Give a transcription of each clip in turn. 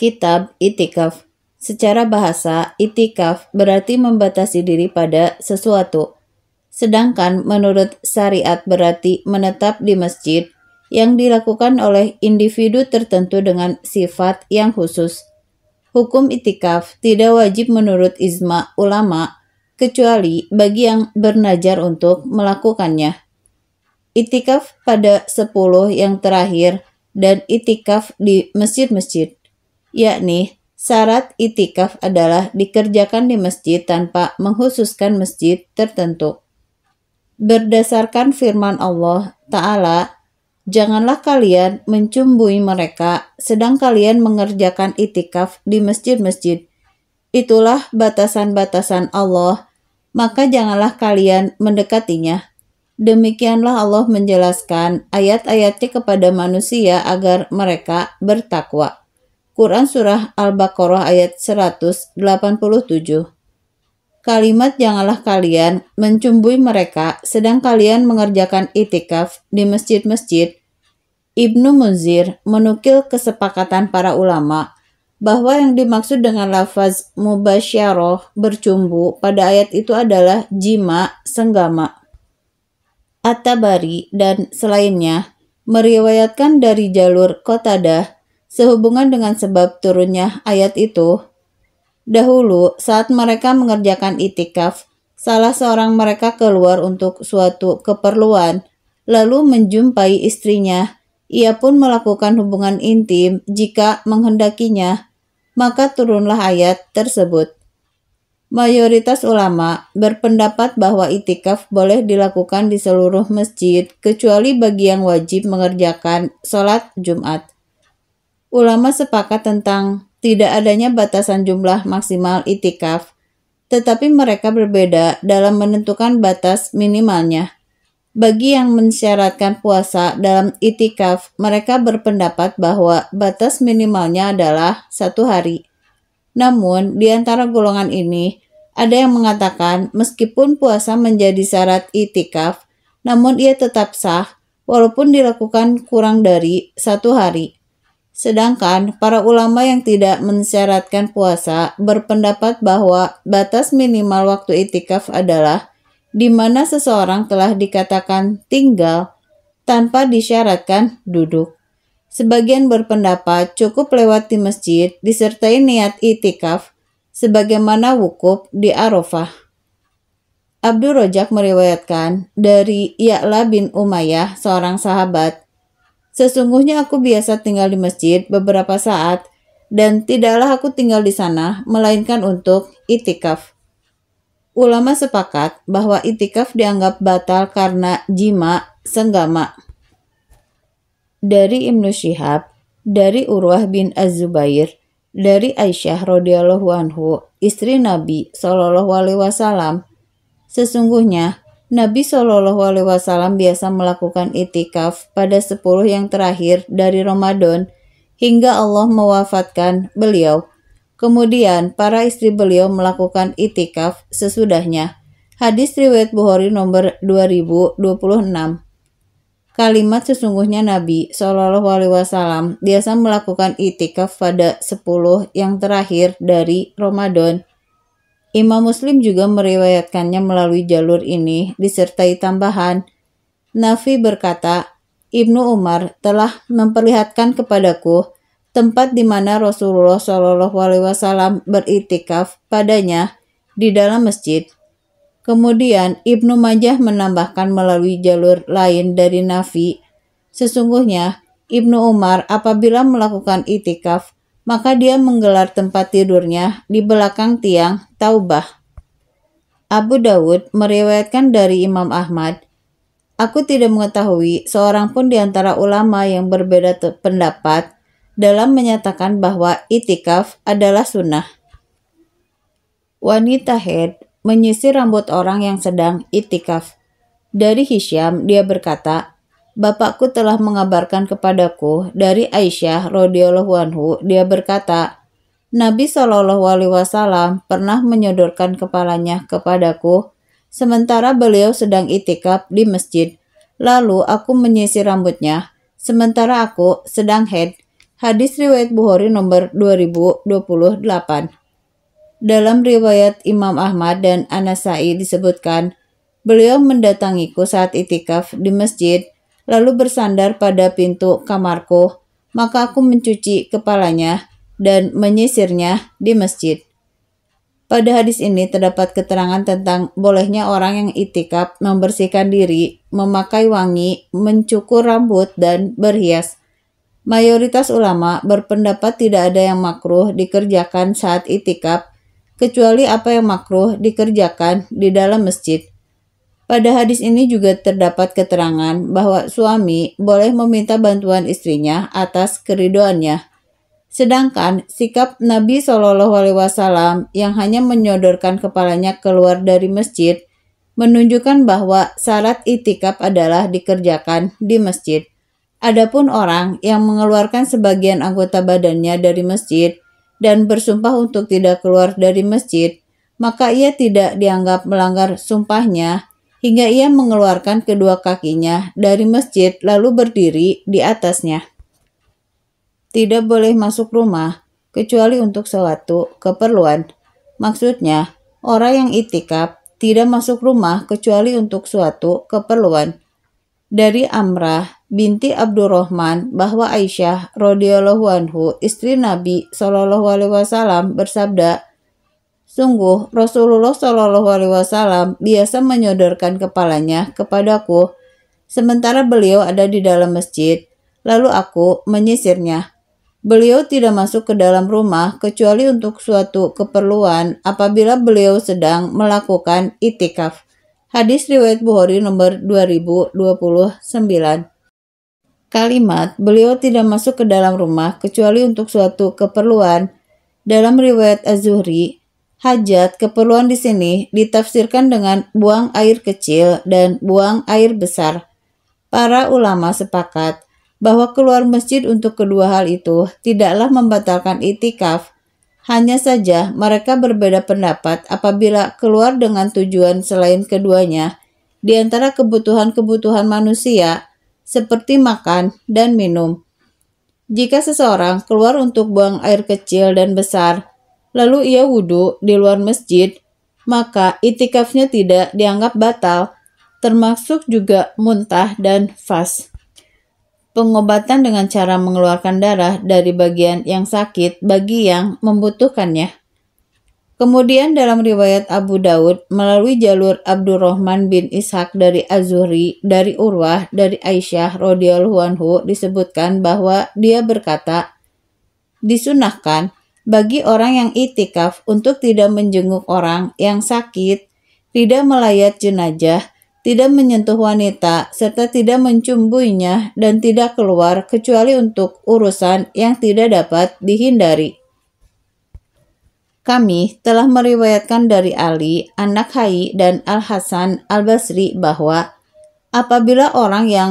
Kitab Itikaf. Secara bahasa, itikaf berarti membatasi diri pada sesuatu. Sedangkan menurut syariat berarti menetap di masjid yang dilakukan oleh individu tertentu dengan sifat yang khusus. Hukum itikaf tidak wajib menurut ijma ulama, kecuali bagi yang bernazar untuk melakukannya. Itikaf pada 10 yang terakhir dan itikaf di masjid-masjid, yakni syarat itikaf adalah dikerjakan di masjid tanpa mengkhususkan masjid tertentu. Berdasarkan firman Allah Ta'ala, janganlah kalian mencumbui mereka sedang kalian mengerjakan itikaf di masjid-masjid. Itulah batasan-batasan Allah, maka janganlah kalian mendekatinya. Demikianlah Allah menjelaskan ayat-ayatnya kepada manusia agar mereka bertakwa. Quran Surah Al-Baqarah ayat 187. Kalimat janganlah kalian mencumbui mereka sedang kalian mengerjakan itikaf di masjid-masjid. Ibnu Munzir menukil kesepakatan para ulama bahwa yang dimaksud dengan lafaz mubasyarah bercumbu pada ayat itu adalah jima, senggama. At-Tabari dan selainnya meriwayatkan dari jalur Qatadah sehubungan dengan sebab turunnya ayat itu. Dahulu saat mereka mengerjakan itikaf, salah seorang mereka keluar untuk suatu keperluan, lalu menjumpai istrinya. Ia pun melakukan hubungan intim jika menghendakinya, maka turunlah ayat tersebut. Mayoritas ulama berpendapat bahwa itikaf boleh dilakukan di seluruh masjid, kecuali bagi yang wajib mengerjakan sholat Jumat. Ulama sepakat tentang tidak adanya batasan jumlah maksimal itikaf, tetapi mereka berbeda dalam menentukan batas minimalnya. Bagi yang mensyaratkan puasa dalam itikaf, mereka berpendapat bahwa batas minimalnya adalah 1 hari. Namun, di antara golongan ini, ada yang mengatakan meskipun puasa menjadi syarat itikaf, namun ia tetap sah walaupun dilakukan kurang dari 1 hari. Sedangkan para ulama yang tidak mensyaratkan puasa berpendapat bahwa batas minimal waktu itikaf adalah di mana seseorang telah dikatakan tinggal tanpa disyaratkan duduk. Sebagian berpendapat cukup lewat di masjid disertai niat itikaf sebagaimana wukuf di Arafah. Abdul Rojak meriwayatkan dari Ya'la bin Umayyah, seorang sahabat, "Sesungguhnya aku biasa tinggal di masjid beberapa saat dan tidaklah aku tinggal di sana melainkan untuk itikaf." Ulama sepakat bahwa itikaf dianggap batal karena jima, senggama. Dari Ibnu Syihab, dari Urwah bin Az-Zubair, dari Aisyah radhiyallahu anhu, istri Nabi Shallallahu alaihi wasallam, sesungguhnya Nabi Shallallahu alaihi wasallam biasa melakukan itikaf pada 10 yang terakhir dari Ramadan hingga Allah mewafatkan beliau. Kemudian para istri beliau melakukan itikaf sesudahnya. Hadis riwayat Bukhari nomor 2026. Kalimat sesungguhnya Nabi Shallallahu alaihi wasallam biasa melakukan itikaf pada 10 yang terakhir dari Ramadan. Imam Muslim juga meriwayatkannya melalui jalur ini disertai tambahan. Nafi berkata, Ibnu Umar telah memperlihatkan kepadaku tempat di mana Rasulullah Shallallahu alaihi wasallam beritikaf padanya di dalam masjid. Kemudian Ibnu Majah menambahkan melalui jalur lain dari Nafi, sesungguhnya Ibnu Umar apabila melakukan itikaf, maka dia menggelar tempat tidurnya di belakang tiang Taubah. Abu Dawud meriwayatkan dari Imam Ahmad, "Aku tidak mengetahui seorang pun di antara ulama yang berbeda pendapat dalam menyatakan bahwa itikaf adalah sunnah." Wanita haid menyisir rambut orang yang sedang itikaf. Dari Hisyam, dia berkata, "Bapakku telah mengabarkan kepadaku dari Aisyah radhiyallahu anhu, dia berkata, Nabi Shallallahu alaihi wasallam pernah menyodorkan kepalanya kepadaku sementara beliau sedang itikaf di masjid. Lalu aku menyisir rambutnya sementara aku sedang haid. Hadis riwayat Bukhari nomor 2028. Dalam riwayat Imam Ahmad dan An-Nasai disebutkan, beliau mendatangiku saat itikaf di masjid, lalu bersandar pada pintu kamarku, maka aku mencuci kepalanya dan menyisirnya di masjid. Pada hadis ini terdapat keterangan tentang bolehnya orang yang itikaf membersihkan diri, memakai wangi, mencukur rambut, dan berhias. Mayoritas ulama berpendapat tidak ada yang makruh dikerjakan saat itikaf, kecuali apa yang makruh dikerjakan di dalam masjid. Pada hadis ini juga terdapat keterangan bahwa suami boleh meminta bantuan istrinya atas keridoannya. Sedangkan sikap Nabi SAW yang hanya menyodorkan kepalanya keluar dari masjid menunjukkan bahwa syarat itikaf adalah dikerjakan di masjid. Adapun orang yang mengeluarkan sebagian anggota badannya dari masjid dan bersumpah untuk tidak keluar dari masjid, maka ia tidak dianggap melanggar sumpahnya hingga ia mengeluarkan kedua kakinya dari masjid lalu berdiri di atasnya. Tidak boleh masuk rumah kecuali untuk suatu keperluan. Maksudnya, orang yang itikaf tidak masuk rumah kecuali untuk suatu keperluan. Dari Amrah binti Abdurrahman bahwa Aisyah radhiyallahu anhu, istri Nabi SAW bersabda, sungguh Rasulullah SAW biasa menyodorkan kepalanya kepadaku sementara beliau ada di dalam masjid, lalu aku menyisirnya. Beliau tidak masuk ke dalam rumah kecuali untuk suatu keperluan apabila beliau sedang melakukan itikaf. Hadis riwayat Bukhari nomor 2029. Kalimat beliau tidak masuk ke dalam rumah kecuali untuk suatu keperluan. Dalam riwayat Az-Zuhri, hajat keperluan di sini ditafsirkan dengan buang air kecil dan buang air besar. Para ulama sepakat bahwa keluar masjid untuk kedua hal itu tidaklah membatalkan itikaf. Hanya saja mereka berbeda pendapat apabila keluar dengan tujuan selain keduanya, di antara kebutuhan-kebutuhan manusia, seperti makan dan minum. Jika seseorang keluar untuk buang air kecil dan besar, lalu ia wudhu di luar masjid, maka itikafnya tidak dianggap batal, termasuk juga muntah dan fas. Pengobatan dengan cara mengeluarkan darah dari bagian yang sakit bagi yang membutuhkannya. Kemudian dalam riwayat Abu Daud melalui jalur Abdurrahman bin Ishaq dari Az-Zuhri dari Urwah dari Aisyah radhiyallahu anhu disebutkan bahwa dia berkata, disunahkan bagi orang yang itikaf untuk tidak menjenguk orang yang sakit, tidak melayat jenazah, tidak menyentuh wanita, serta tidak mencumbuinya dan tidak keluar kecuali untuk urusan yang tidak dapat dihindari. Kami telah meriwayatkan dari Ali, anak Hai dan Al-Hasan Al-Basri bahwa apabila orang yang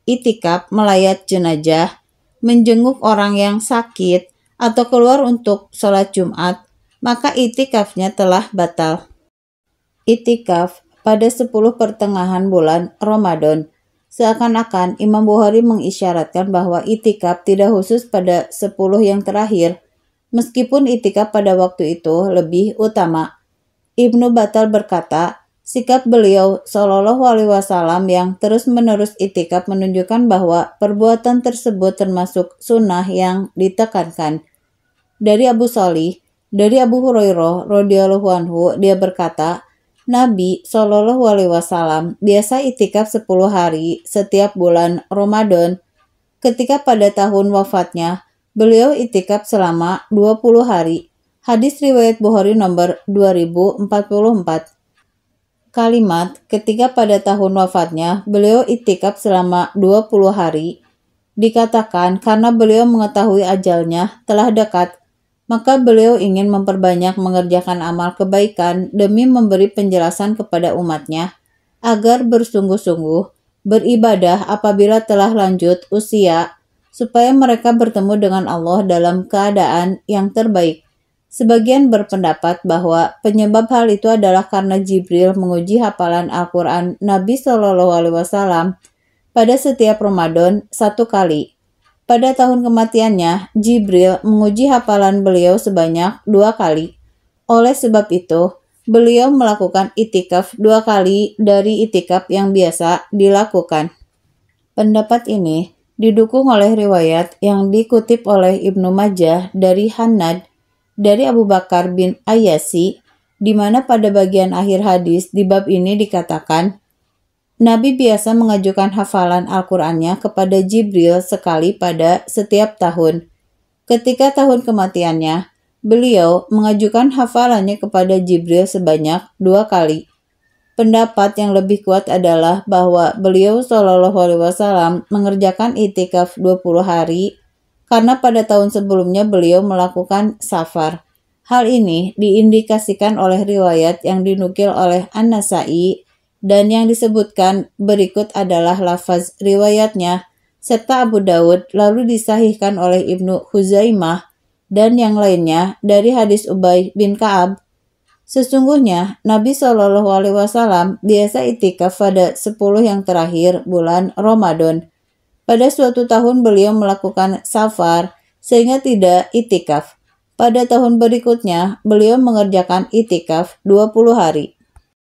itikaf melayat jenazah, menjenguk orang yang sakit, atau keluar untuk sholat Jumat, maka itikafnya telah batal. Itikaf pada 10 pertengahan bulan Ramadan. Seakan-akan Imam Bukhari mengisyaratkan bahwa itikaf tidak khusus pada 10 yang terakhir, meskipun itikaf pada waktu itu lebih utama. Ibnu Battal berkata, sikap beliau SAW yang terus-menerus itikaf menunjukkan bahwa perbuatan tersebut termasuk sunnah yang ditekankan. Dari Abu Shalih, dari Abu Hurairah radhiyallahu anhu, dia berkata, Nabi SAW biasa itikaf 10 hari setiap bulan Ramadan. Ketika pada tahun wafatnya, beliau itikaf selama 20 hari. Hadis riwayat Bukhari nomor 2044. Kalimat ketika pada tahun wafatnya, beliau itikaf selama 20 hari, dikatakan karena beliau mengetahui ajalnya telah dekat. Maka beliau ingin memperbanyak mengerjakan amal kebaikan demi memberi penjelasan kepada umatnya agar bersungguh-sungguh beribadah apabila telah lanjut usia, supaya mereka bertemu dengan Allah dalam keadaan yang terbaik. Sebagian berpendapat bahwa penyebab hal itu adalah karena Jibril menguji hafalan Al-Quran Nabi SAW pada setiap Ramadan 1 kali. Pada tahun kematiannya, Jibril menguji hafalan beliau sebanyak 2 kali. Oleh sebab itu, beliau melakukan itikaf 2 kali dari itikaf yang biasa dilakukan. Pendapat ini didukung oleh riwayat yang dikutip oleh Ibnu Majah dari Hannad dari Abu Bakar bin Ayyasi, di mana pada bagian akhir hadis di bab ini dikatakan, Nabi biasa mengajukan hafalan Al-Qur'annya kepada Jibril sekali pada setiap tahun. Ketika tahun kematiannya, beliau mengajukan hafalannya kepada Jibril sebanyak 2 kali. Pendapat yang lebih kuat adalah bahwa beliau Shallallahu Alaihi Wasallam mengerjakan itikaf 20 hari karena pada tahun sebelumnya beliau melakukan safar. Hal ini diindikasikan oleh riwayat yang dinukil oleh An-Nasai dan yang disebutkan berikut adalah lafaz riwayatnya serta Abu Daud lalu disahihkan oleh Ibnu Huzaimah dan yang lainnya dari hadis Ubay bin Ka'ab. Sesungguhnya Nabi Shallallahu Alaihi Wasallam biasa itikaf pada 10 yang terakhir bulan Ramadan. Pada suatu tahun beliau melakukan safar sehingga tidak itikaf. Pada tahun berikutnya beliau mengerjakan itikaf 20 hari.